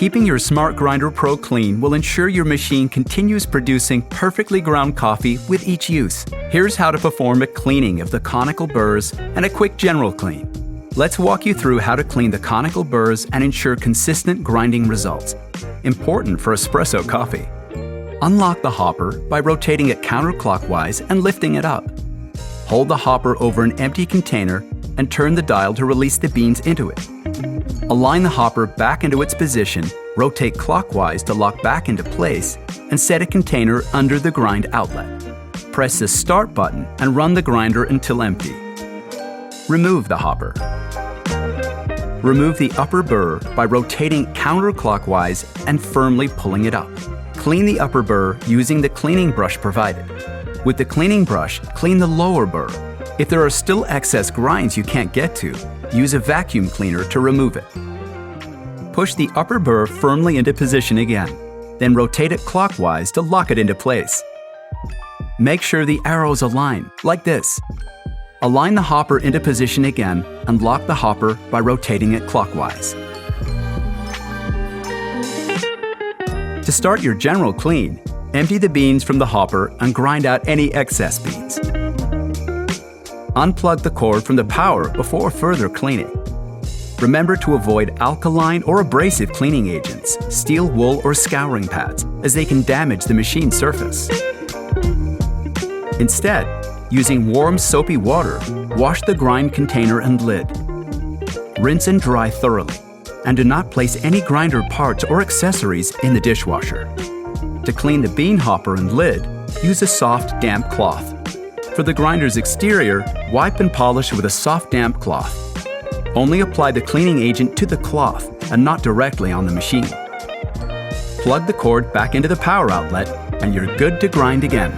Keeping your Smart Grinder Pro clean will ensure your machine continues producing perfectly ground coffee with each use. Here's how to perform a cleaning of the Conical burrs and a quick general clean. Let's walk you through how to clean the Conical burrs and ensure consistent grinding results. Important for espresso coffee. Unlock the hopper by rotating it counterclockwise and lifting it up. Hold the hopper over an empty container and turn the dial to release the beans into it. Align the hopper back into its position, rotate clockwise to lock back into place, and set a container under the grind outlet. Press the Start button and run the grinder until empty. Remove the hopper. Remove the upper burr by rotating counterclockwise and firmly pulling it up. Clean the upper burr using the cleaning brush provided. With the cleaning brush, clean the lower burr. If there are still excess grinds you can't get to, use a vacuum cleaner to remove it. Push the upper burr firmly into position again, then rotate it clockwise to lock it into place. Make sure the arrows align, like this. Align the hopper into position again and lock the hopper by rotating it clockwise. To start your general clean, empty the beans from the hopper and grind out any excess beans. Unplug the cord from the power before further cleaning. Remember to avoid alkaline or abrasive cleaning agents, steel wool or scouring pads, as they can damage the machine surface. Instead, using warm soapy water, wash the grind container and lid. Rinse and dry thoroughly, and do not place any grinder parts or accessories in the dishwasher. To clean the bean hopper and lid, use a soft, damp cloth. For the grinder's exterior, wipe and polish with a soft, damp cloth. Only apply the cleaning agent to the cloth and not directly on the machine. Plug the cord back into the power outlet and you're good to grind again.